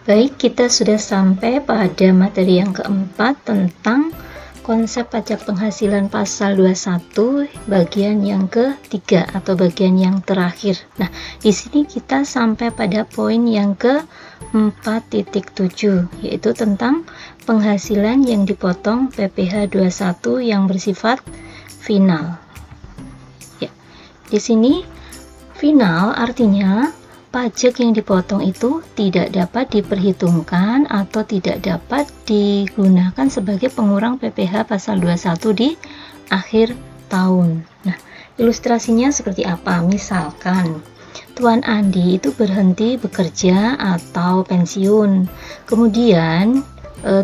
Baik, kita sudah sampai pada materi yang keempat tentang konsep pajak penghasilan pasal 21 bagian yang ketiga atau bagian yang terakhir. Nah, di sini kita sampai pada poin yang ke-4.7, yaitu tentang penghasilan yang dipotong PPh 21 yang bersifat final. Ya, di sini final artinya pajak yang dipotong itu tidak dapat diperhitungkan atau tidak dapat digunakan sebagai pengurang PPh pasal 21 di akhir tahun. Nah, ilustrasinya seperti apa? Misalkan Tuan Andi itu berhenti bekerja atau pensiun. Kemudian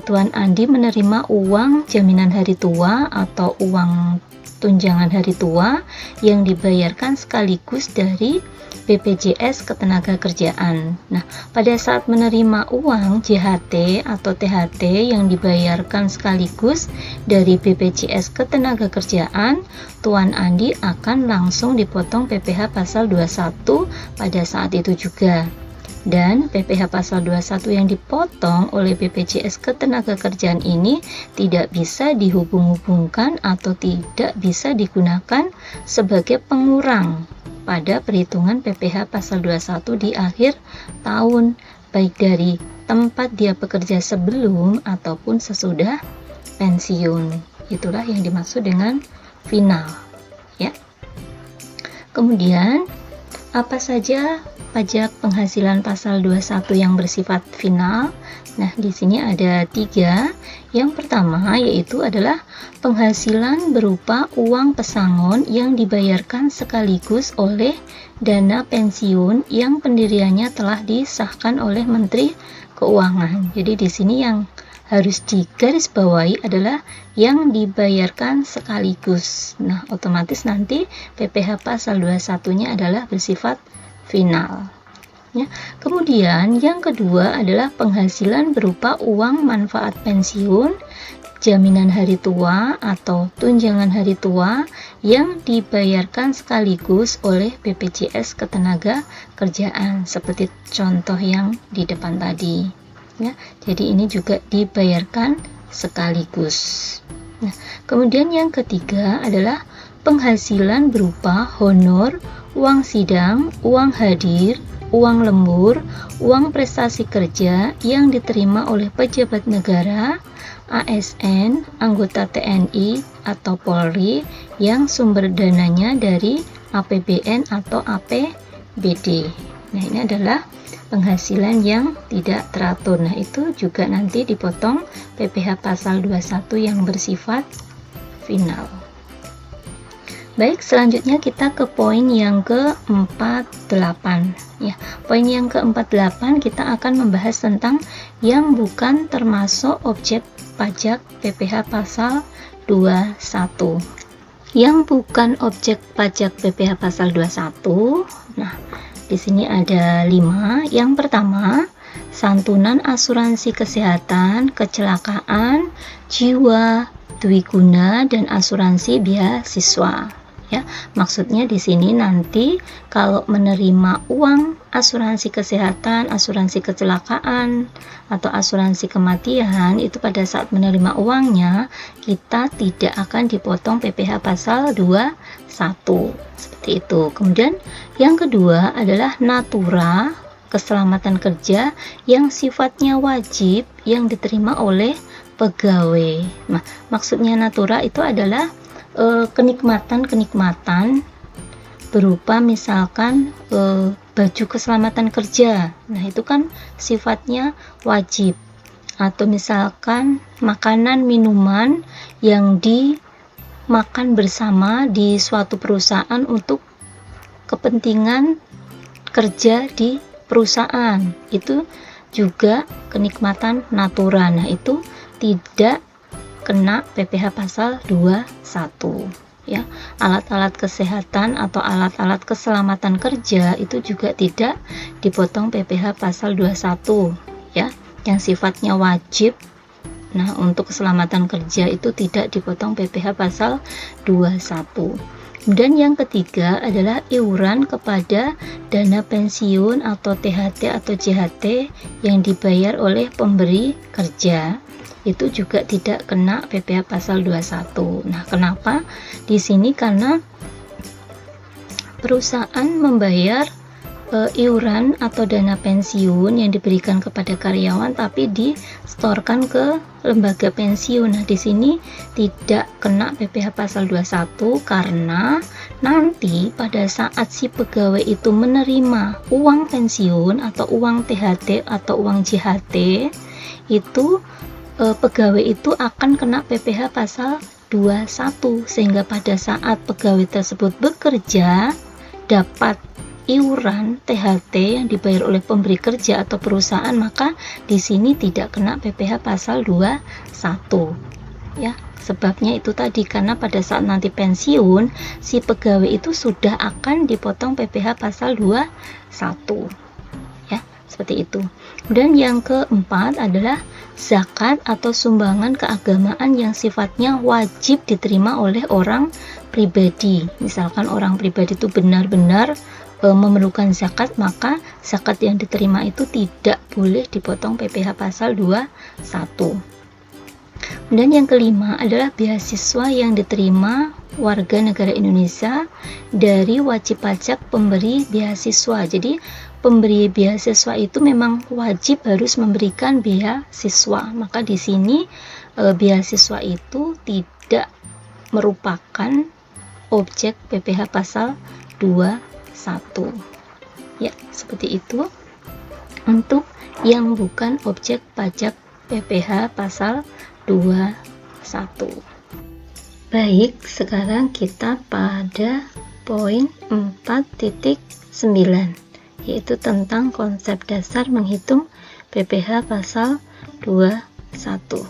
Tuan Andi menerima uang jaminan hari tua atau uang tunjangan hari tua yang dibayarkan sekaligus dari BPJS Ketenagakerjaan. Nah, pada saat menerima uang JHT atau THT yang dibayarkan sekaligus dari BPJS Ketenagakerjaan, Tuan Andi akan langsung dipotong PPh pasal 21 pada saat itu juga. Dan PPh pasal 21 yang dipotong oleh BPJS Ketenagakerjaan ini tidak bisa dihubung-hubungkan atau tidak bisa digunakan sebagai pengurang pada perhitungan PPh pasal 21 di akhir tahun, baik dari tempat dia bekerja sebelum ataupun sesudah pensiun. Itulah yang dimaksud dengan final, ya. Kemudian apa saja pajak penghasilan pasal 21 yang bersifat final? Nah, di sini ada 3. Yang pertama yaitu adalah penghasilan berupa uang pesangon yang dibayarkan sekaligus oleh dana pensiun yang pendiriannya telah disahkan oleh Menteri Keuangan. Jadi di sini yang harus digarisbawahi adalah yang dibayarkan sekaligus. Nah, otomatis nanti PPh pasal 21-nya adalah bersifat final. Ya. Kemudian yang kedua adalah penghasilan berupa uang manfaat pensiun, jaminan hari tua atau tunjangan hari tua yang dibayarkan sekaligus oleh BPJS Ketenagakerjaan seperti contoh yang di depan tadi. Ya, jadi ini juga dibayarkan sekaligus. Nah, kemudian yang ketiga adalah penghasilan berupa honor, uang sidang, uang hadir, uang lembur, uang prestasi kerja yang diterima oleh pejabat negara, ASN, anggota TNI atau Polri yang sumber dananya dari APBN atau APBD. Nah, ini adalah penghasilan yang tidak teratur. Nah, itu juga nanti dipotong PPh pasal 21 yang bersifat final. Baik, selanjutnya kita ke poin yang ke-48. Ya, poin yang ke-48 kita akan membahas tentang yang bukan termasuk objek pajak PPh pasal 21. Yang bukan objek pajak PPh pasal 21. Nah, di sini ada 5. Yang pertama, santunan asuransi kesehatan, kecelakaan, jiwa, dwiguna, dan asuransi beasiswa. Ya, maksudnya di sini nanti kalau menerima uang asuransi kesehatan, asuransi kecelakaan, atau asuransi kematian, itu pada saat menerima uangnya kita tidak akan dipotong PPh pasal 21. Seperti itu. Kemudian yang kedua adalah natura keselamatan kerja yang sifatnya wajib yang diterima oleh pegawai. Nah, maksudnya natura itu adalah kenikmatan berupa misalkan baju keselamatan kerja. Nah, itu kan sifatnya wajib. Atau misalkan makanan minuman yang dimakan bersama di suatu perusahaan untuk kepentingan kerja di perusahaan. Itu juga kenikmatan natura. Nah, itu tidak kena PPh pasal 21, ya. Alat-alat kesehatan atau alat-alat keselamatan kerja itu juga tidak dipotong PPh pasal 21, ya, yang sifatnya wajib. Nah, untuk keselamatan kerja itu tidak dipotong PPh pasal 21. Dan yang ketiga adalah iuran kepada dana pensiun atau THT atau JHT yang dibayar oleh pemberi kerja. Itu juga tidak kena PPh pasal 21. Nah, kenapa? Di sini karena perusahaan membayar iuran atau dana pensiun yang diberikan kepada karyawan tapi disetorkan ke lembaga pensiun. Nah, di sini tidak kena PPh pasal 21 karena nanti pada saat si pegawai itu menerima uang pensiun atau uang THT atau uang JHT, itu pegawai itu akan kena PPh pasal 21, sehingga pada saat pegawai tersebut bekerja dapat iuran THT yang dibayar oleh pemberi kerja atau perusahaan, maka di sini tidak kena PPh pasal 21. Ya, sebabnya itu tadi, karena pada saat nanti pensiun si pegawai itu sudah akan dipotong PPh pasal 21. Ya, seperti itu. Dan yang keempat adalah zakat atau sumbangan keagamaan yang sifatnya wajib diterima oleh orang pribadi. Misalkan orang pribadi itu benar-benar memerlukan zakat, maka zakat yang diterima itu tidak boleh dipotong PPh pasal 21. Dan yang kelima adalah beasiswa yang diterima warga negara Indonesia dari wajib pajak pemberi beasiswa. Jadi pemberi beasiswa itu memang wajib harus memberikan beasiswa. Maka di sini beasiswa itu tidak merupakan objek PPh pasal 21. Ya, seperti itu untuk yang bukan objek pajak PPh pasal 21. Baik, sekarang kita pada poin 4.9, yaitu tentang konsep dasar menghitung PPh pasal 21.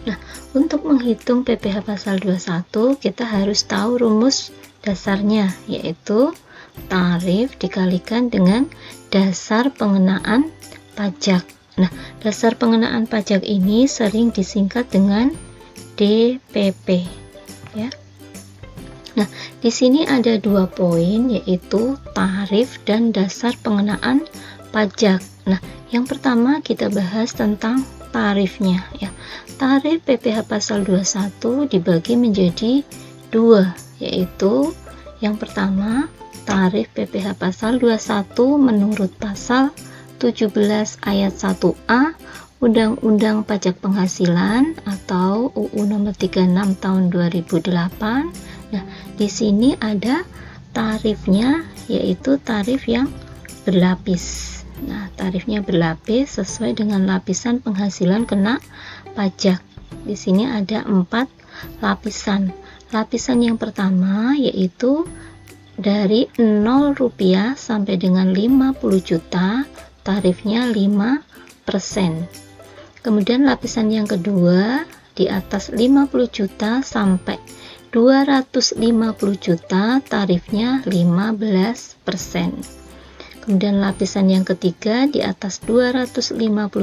Nah, untuk menghitung PPh pasal 21 kita harus tahu rumus dasarnya, yaitu tarif dikalikan dengan dasar pengenaan pajak. Nah, dasar pengenaan pajak ini sering disingkat dengan DPP, ya. Nah, di sini ada dua poin, yaitu tarif dan dasar pengenaan pajak. Nah, yang pertama kita bahas tentang tarifnya, ya. Tarif PPh pasal 21 dibagi menjadi dua, yaitu yang pertama tarif PPh pasal 21 menurut pasal 17 ayat 1A Undang-Undang Pajak Penghasilan atau UU nomor 36 tahun 2008. Nah, di sini ada tarifnya, yaitu tarif yang berlapis. Nah, tarifnya berlapis sesuai dengan lapisan penghasilan kena pajak. Di sini ada 4 lapisan. Lapisan yang pertama yaitu dari 0 rupiah sampai dengan 50 juta, tarifnya 5%. Kemudian lapisan yang kedua di atas 50 juta sampai 250 juta, tarifnya 15%. Kemudian lapisan yang ketiga di atas 250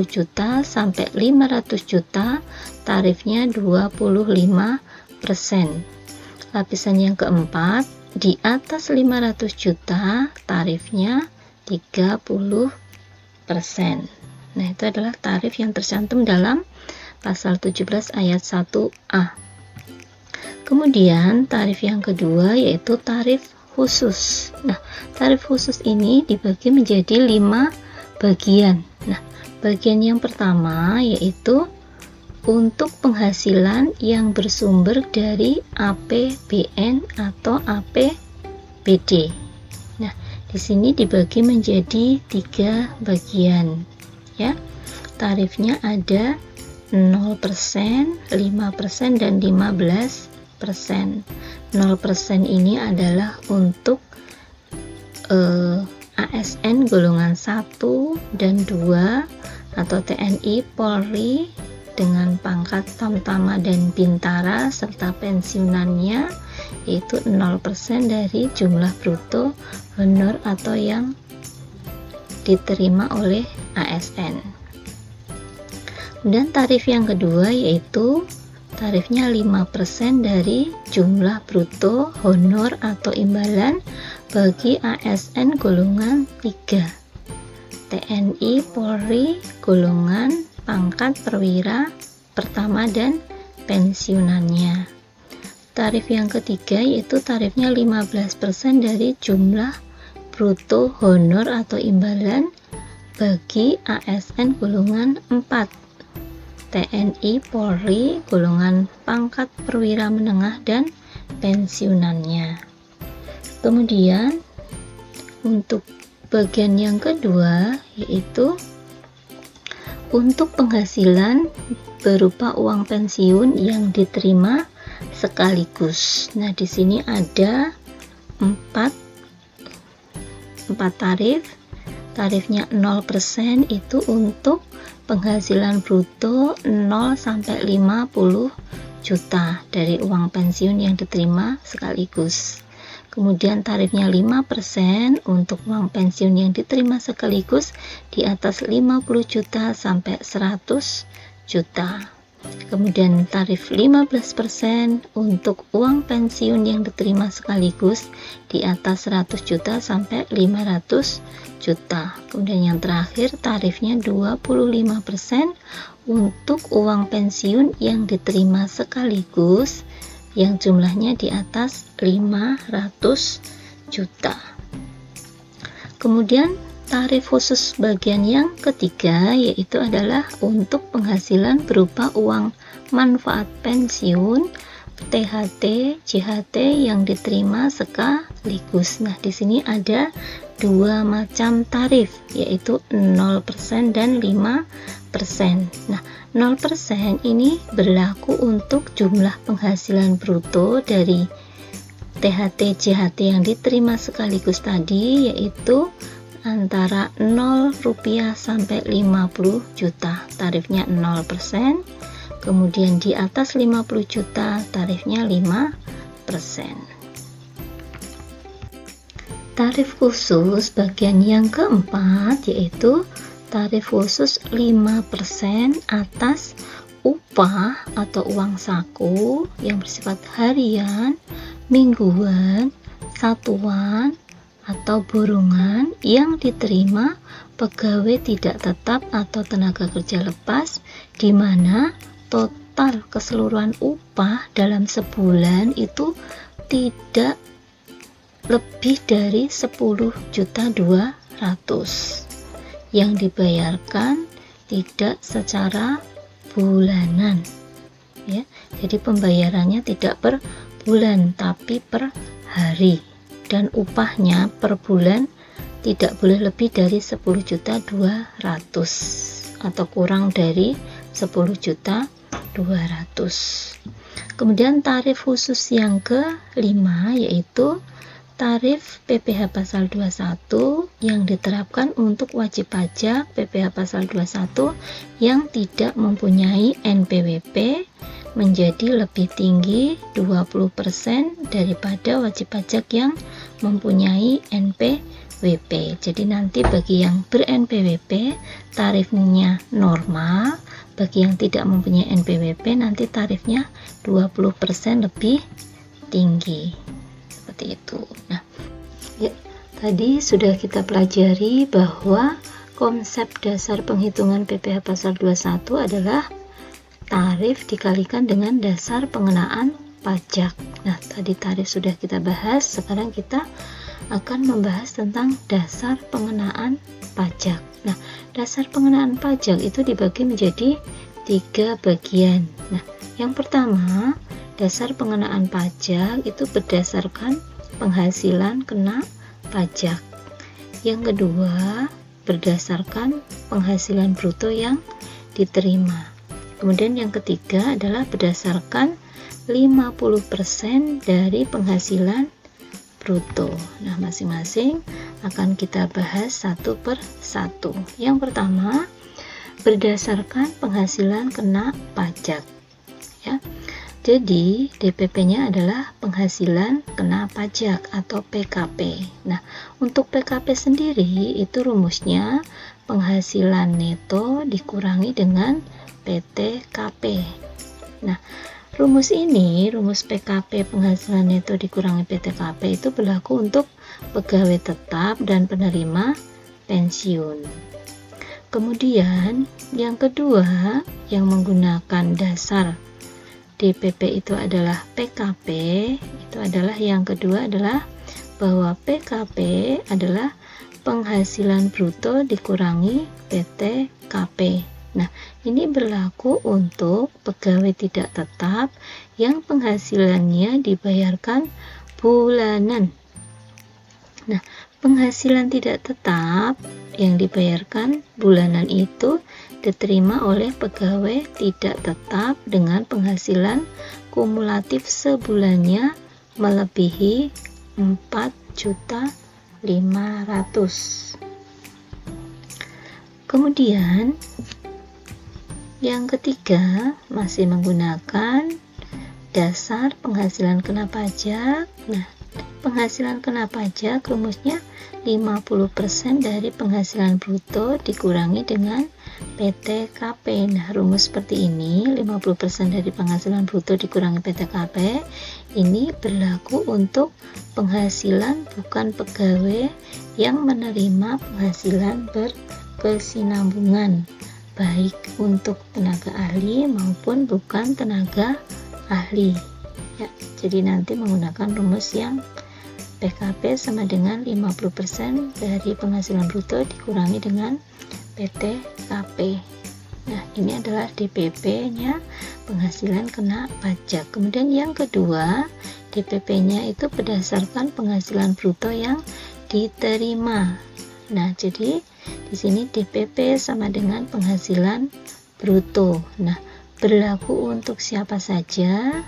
juta sampai 500 juta, tarifnya 25%. Lapisan yang keempat di atas 500 juta, tarifnya 30%. Nah, itu adalah tarif yang tercantum dalam pasal 17 ayat 1A. Kemudian tarif yang kedua yaitu tarif khusus. Nah, tarif khusus ini dibagi menjadi 5 bagian. Nah, bagian yang pertama yaitu untuk penghasilan yang bersumber dari APBN atau APBD. Nah, di sini dibagi menjadi 3 bagian, ya. Tarifnya ada 0%, 5%, dan 15%. 0% ini adalah untuk ASN golongan 1 dan 2 atau TNI, Polri dengan pangkat Tamtama dan Bintara serta pensiunannya, yaitu 0% dari jumlah bruto honor atau yang diterima oleh ASN. Dan tarif yang kedua yaitu tarifnya 5% dari jumlah bruto honor atau imbalan bagi ASN golongan 3, TNI Polri golongan pangkat perwira pertama dan pensiunannya. Tarif yang ketiga yaitu tarifnya 15% dari jumlah bruto honor atau imbalan bagi ASN golongan 4, TNI Polri golongan pangkat perwira menengah dan pensiunannya. Kemudian untuk bagian yang kedua yaitu untuk penghasilan berupa uang pensiun yang diterima sekaligus. Nah, di sini ada 4 tarif. Tarifnya 0% itu untuk penghasilan bruto 0 sampai 50 juta dari uang pensiun yang diterima sekaligus. Kemudian tarifnya 5% untuk uang pensiun yang diterima sekaligus di atas 50 juta sampai 100 juta. Kemudian tarif 15% untuk uang pensiun yang diterima sekaligus di atas 100 juta sampai 500 juta. Kemudian yang terakhir tarifnya 25% untuk uang pensiun yang diterima sekaligus yang jumlahnya di atas 500 juta. Kemudian tarif khusus bagian yang ketiga yaitu adalah untuk penghasilan berupa uang manfaat pensiun, THT, JHT yang diterima sekaligus. Nah, di sini ada 2 macam tarif yaitu 0% dan 5%. Nah, 0% ini berlaku untuk jumlah penghasilan bruto dari THT, JHT yang diterima sekaligus tadi yaitu antara 0 rupiah sampai 50 juta tarifnya 0%, kemudian di atas 50 juta tarifnya 5%. Tarif khusus bagian yang keempat yaitu tarif khusus 5% atas upah atau uang saku yang bersifat harian, mingguan, satuan, atau burongan yang diterima pegawai tidak tetap atau tenaga kerja lepas di mana total keseluruhan upah dalam sebulan itu tidak lebih dari 10.200.000 yang dibayarkan tidak secara bulanan ya. Jadi pembayarannya tidak per bulan tapi per hari. Dan upahnya per bulan tidak boleh lebih dari 10.200.000 atau kurang dari 10.200.000. Kemudian tarif khusus yang kelima yaitu tarif PPh pasal 21 yang diterapkan untuk wajib pajak PPh pasal 21 yang tidak mempunyai NPWP menjadi lebih tinggi 20% daripada wajib pajak yang mempunyai NPWP. Jadi nanti bagi yang ber-NPWP tarifnya normal, bagi yang tidak mempunyai NPWP nanti tarifnya 20% lebih tinggi. Seperti itu. Nah, ya, tadi sudah kita pelajari bahwa konsep dasar penghitungan PPh pasal 21 adalah tarif dikalikan dengan dasar pengenaan pajak. Nah, tadi tarif sudah kita bahas, sekarang kita akan membahas tentang dasar pengenaan pajak. Nah, dasar pengenaan pajak itu dibagi menjadi 3 bagian. Nah, yang pertama, dasar pengenaan pajak itu berdasarkan penghasilan kena pajak. Yang kedua, berdasarkan penghasilan bruto yang diterima. Kemudian yang ketiga adalah berdasarkan 50% dari penghasilan bruto. Nah, masing-masing akan kita bahas satu per satu. Yang pertama, berdasarkan penghasilan kena pajak. Ya. Jadi, DPP-nya adalah penghasilan kena pajak atau PKP. Nah, untuk PKP sendiri itu rumusnya penghasilan neto dikurangi dengan PTKP. Nah, rumus ini, rumus PKP penghasilan neto dikurangi PTKP itu berlaku untuk pegawai tetap dan penerima pensiun. Kemudian yang kedua yang menggunakan dasar DPP itu adalah PKP, itu adalah yang kedua adalah bahwa PKP adalah penghasilan bruto dikurangi PTKP. Nah, ini berlaku untuk pegawai tidak tetap yang penghasilannya dibayarkan bulanan. Nah, penghasilan tidak tetap yang dibayarkan bulanan itu diterima oleh pegawai tidak tetap dengan penghasilan kumulatif sebulannya melebihi 4.500.000. Kemudian yang ketiga masih menggunakan dasar penghasilan kena pajak. Nah, penghasilan kena pajak rumusnya 50% dari penghasilan bruto dikurangi dengan PTKP. Nah, rumus seperti ini, 50% dari penghasilan bruto dikurangi PTKP, ini berlaku untuk penghasilan bukan pegawai yang menerima penghasilan berkesinambungan, baik untuk tenaga ahli maupun bukan tenaga ahli. Ya, jadi nanti menggunakan rumus yang PKP sama dengan 50% dari penghasilan bruto dikurangi dengan PTKP. Nah, ini adalah DPP-nya penghasilan kena pajak. Kemudian yang kedua, DPP-nya itu berdasarkan penghasilan bruto yang diterima. Nah, jadi di sini DPP sama dengan penghasilan bruto. Nah, berlaku untuk siapa saja?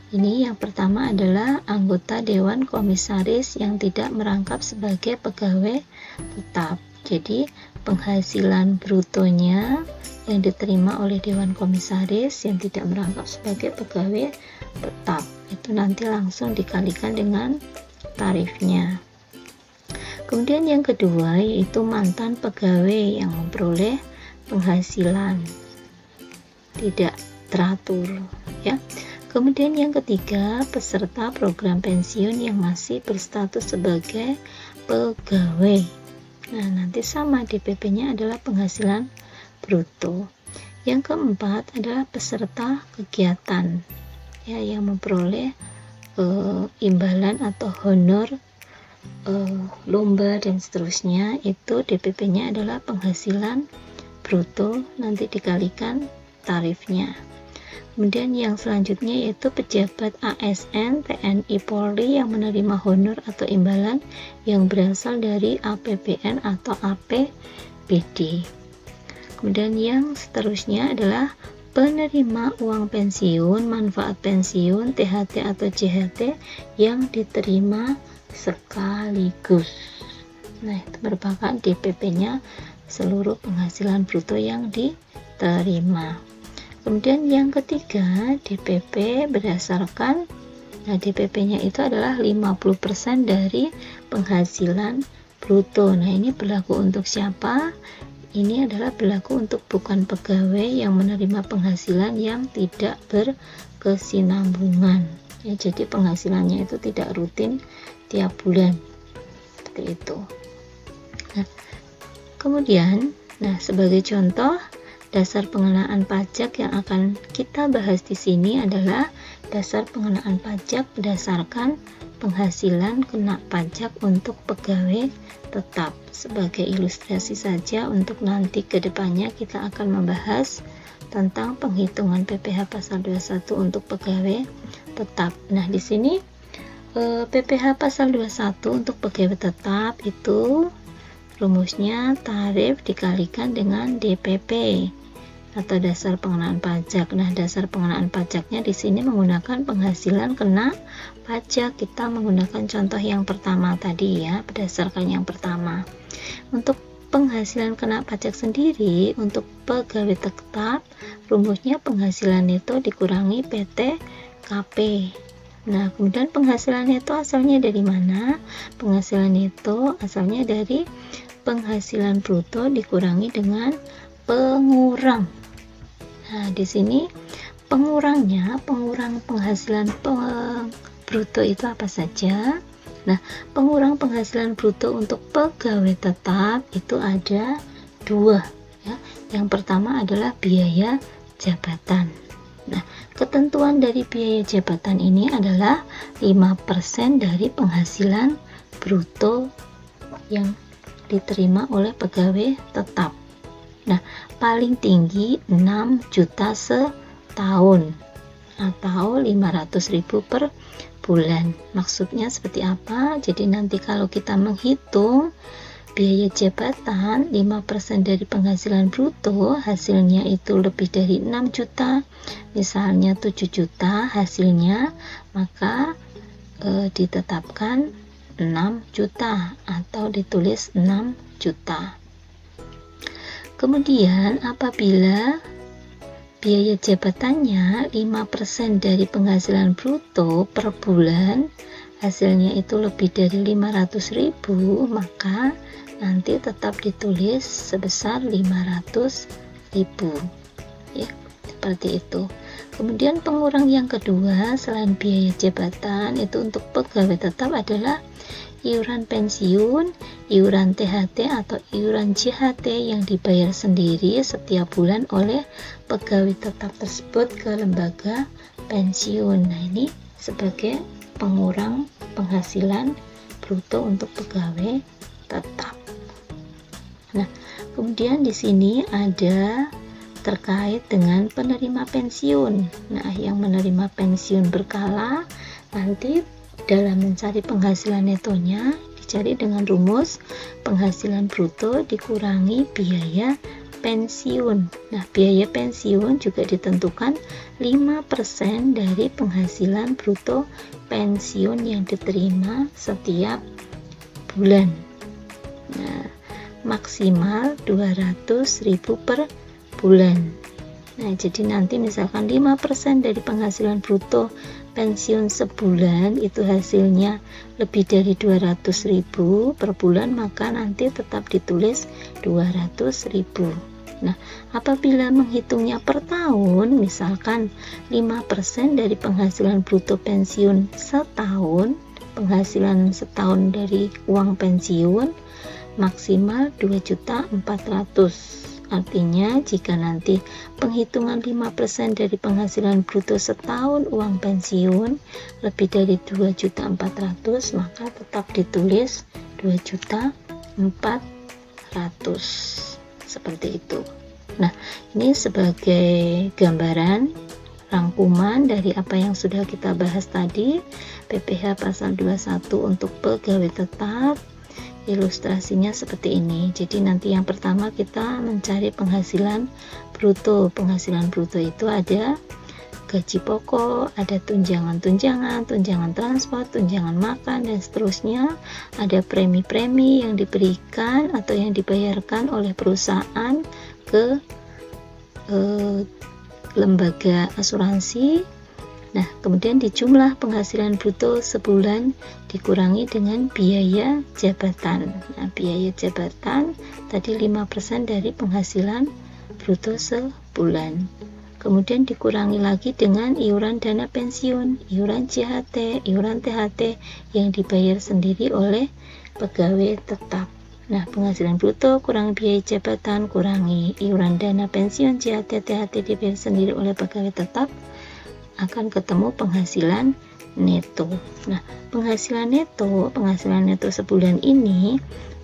Ini yang pertama adalah anggota Dewan Komisaris yang tidak merangkap sebagai pegawai tetap. Jadi penghasilan brutonya yang diterima oleh Dewan Komisaris yang tidak merangkap sebagai pegawai tetap itu nanti langsung dikalikan dengan tarifnya. Kemudian yang kedua yaitu mantan pegawai yang memperoleh penghasilan tidak teratur, ya. Kemudian yang ketiga, peserta program pensiun yang masih berstatus sebagai pegawai. Nah, nanti sama DPP-nya adalah penghasilan bruto. Yang keempat adalah peserta kegiatan, ya, yang memperoleh imbalan atau honor lomba dan seterusnya, itu DPP-nya adalah penghasilan bruto, nanti dikalikan tarifnya. Kemudian yang selanjutnya yaitu pejabat ASN, TNI, Polri yang menerima honor atau imbalan yang berasal dari APBN atau APBD. Kemudian yang seterusnya adalah penerima uang pensiun, manfaat pensiun, THT atau JHT yang diterima sekaligus. Nah, itu merupakan DPP-nya seluruh penghasilan bruto yang diterima. Kemudian yang ketiga, DPP berdasarkan, nah DPP-nya itu adalah 50% dari penghasilan bruto. Nah, ini berlaku untuk siapa? Ini adalah berlaku untuk bukan pegawai yang menerima penghasilan yang tidak berkesinambungan. Ya, jadi penghasilannya itu tidak rutin tiap bulan. Seperti itu. Nah, kemudian, sebagai contoh, dasar pengenaan pajak yang akan kita bahas di sini adalah dasar pengenaan pajak berdasarkan penghasilan kena pajak untuk pegawai tetap. Sebagai ilustrasi saja untuk nanti ke depannya kita akan membahas tentang penghitungan PPh pasal 21 untuk pegawai tetap. Nah, di sini PPh pasal 21 untuk pegawai tetap itu rumusnya tarif dikalikan dengan DPP atau dasar pengenaan pajak. Nah, dasar pengenaan pajaknya di sini menggunakan penghasilan kena pajak. Kita menggunakan contoh yang pertama tadi, ya, berdasarkan yang pertama. Untuk penghasilan kena pajak sendiri untuk pegawai tetap rumusnya penghasilan neto dikurangi PTKP. Nah, kemudian penghasilan neto asalnya dari mana? Penghasilan neto asalnya dari penghasilan bruto dikurangi dengan pengurang. Nah, di sini pengurang penghasilan bruto itu apa saja? Nah, pengurang penghasilan bruto untuk pegawai tetap itu ada 2 ya. Yang pertama adalah biaya jabatan. Nah, ketentuan dari biaya jabatan ini adalah 5% dari penghasilan bruto yang diterima oleh pegawai tetap. Nah, paling tinggi 6 juta setahun atau 500.000 per bulan. Maksudnya seperti apa? Jadi nanti kalau kita menghitung biaya jabatan 5% dari penghasilan bruto, hasilnya itu lebih dari 6 juta, misalnya 7 juta hasilnya, maka ditetapkan 6 juta atau ditulis 6 juta. Kemudian apabila biaya jabatannya 5% dari penghasilan bruto per bulan, hasilnya itu lebih dari 500.000, maka nanti tetap ditulis sebesar 500.000 ya, seperti itu. Kemudian pengurang yang kedua selain biaya jabatan itu untuk pegawai tetap adalah iuran pensiun, iuran THT atau iuran JHT yang dibayar sendiri setiap bulan oleh pegawai tetap tersebut ke lembaga pensiun. Nah, ini sebagai pengurang penghasilan bruto untuk pegawai tetap. Nah, kemudian di sini ada terkait dengan penerima pensiun. Nah, yang menerima pensiun berkala nanti dalam mencari penghasilan netonya dicari dengan rumus penghasilan bruto dikurangi biaya pensiun. Nah, biaya pensiun juga ditentukan 5% dari penghasilan bruto pensiun yang diterima setiap bulan. Nah, maksimal 200.000 per bulan. Nah, jadi nanti misalkan 5% dari penghasilan bruto pensiun sebulan itu hasilnya lebih dari 200.000 per bulan, maka nanti tetap ditulis 200.000. Nah, apabila menghitungnya per tahun, misalkan 5% dari penghasilan bruto pensiun setahun, penghasilan setahun dari uang pensiun maksimal 2.400.000. Artinya jika nanti penghitungan 5% dari penghasilan bruto setahun uang pensiun lebih dari 2.400.000, maka tetap ditulis 2.400.000 seperti itu. Nah, ini sebagai gambaran rangkuman dari apa yang sudah kita bahas tadi, PPh pasal 21 untuk pegawai tetap. Ilustrasinya seperti ini. Jadi nanti yang pertama kita mencari penghasilan bruto. Penghasilan bruto itu ada gaji pokok, ada tunjangan transport, tunjangan makan, dan seterusnya. Ada premi-premi yang diberikan atau yang dibayarkan oleh perusahaan ke lembaga asuransi. Nah, kemudian di jumlah penghasilan bruto sebulan dikurangi dengan biaya jabatan. Nah, biaya jabatan tadi 5% dari penghasilan bruto sebulan. Kemudian dikurangi lagi dengan iuran dana pensiun, iuran JHT, iuran THT yang dibayar sendiri oleh pegawai tetap. Nah, penghasilan bruto kurangi biaya jabatan, kurangi iuran dana pensiun, JHT, THT dibayar sendiri oleh pegawai tetap, akan ketemu penghasilan neto. Nah, penghasilan neto sebulan ini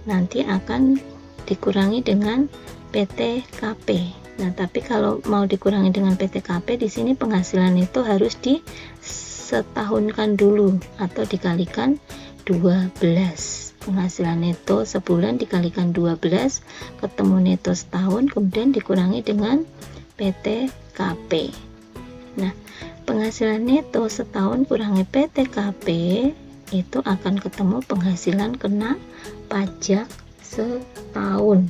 nanti akan dikurangi dengan PTKP. Nah, tapi kalau mau dikurangi dengan PTKP, di sini penghasilan neto harus disetahunkan dulu atau dikalikan 12. Penghasilan neto sebulan dikalikan 12, ketemu neto setahun, kemudian dikurangi dengan PTKP. Nah, penghasilan neto setahun kurangi PTKP itu akan ketemu penghasilan kena pajak setahun.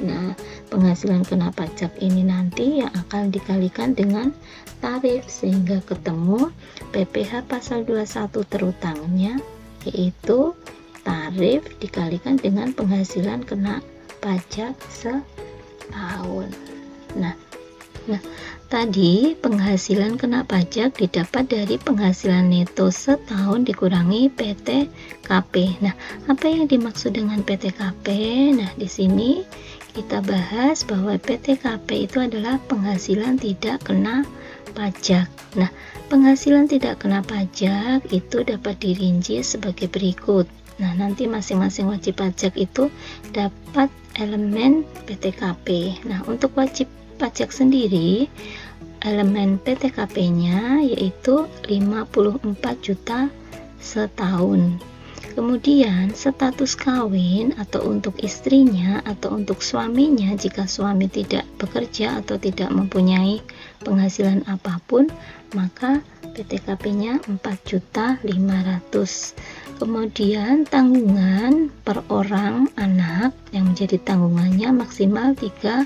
Nah, penghasilan kena pajak ini nanti yang akan dikalikan dengan tarif sehingga ketemu PPh pasal 21 terutamanya, yaitu tarif dikalikan dengan penghasilan kena pajak setahun. Nah, Nah, tadi penghasilan kena pajak didapat dari penghasilan neto setahun dikurangi PTKP. Nah, apa yang dimaksud dengan PTKP? Nah, di sini kita bahas bahwa PTKP itu adalah penghasilan tidak kena pajak. Nah, penghasilan tidak kena pajak itu dapat dirinci sebagai berikut. Nah, nanti masing-masing wajib pajak itu dapat elemen PTKP. Nah, untuk wajib pajak sendiri, elemen PTKP-nya yaitu 54 juta setahun. Kemudian status kawin atau untuk istrinya atau untuk suaminya, jika suami tidak bekerja atau tidak mempunyai penghasilan apapun, maka PTKP-nya 4.500.000. Kemudian tanggungan per orang anak yang menjadi tanggungannya maksimal 3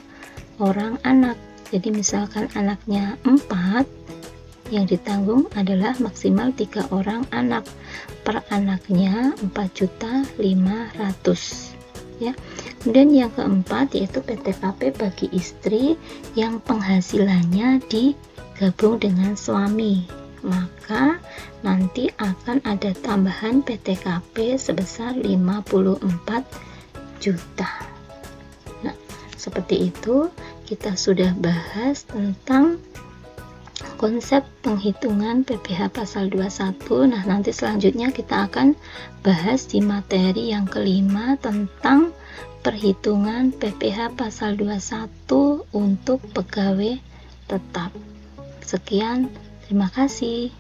orang anak. Jadi misalkan anaknya 4, yang ditanggung adalah maksimal 3 orang anak. Per anaknya 4.500.000 ya. Kemudian yang keempat yaitu PTKP bagi istri yang penghasilannya digabung dengan suami, maka nanti akan ada tambahan PTKP sebesar 54 juta. Nah, seperti itu kita sudah bahas tentang konsep penghitungan PPh pasal 21. Nah, nanti selanjutnya kita akan bahas di materi yang kelima tentang perhitungan PPh pasal 21 untuk pegawai tetap. Sekian, terima kasih.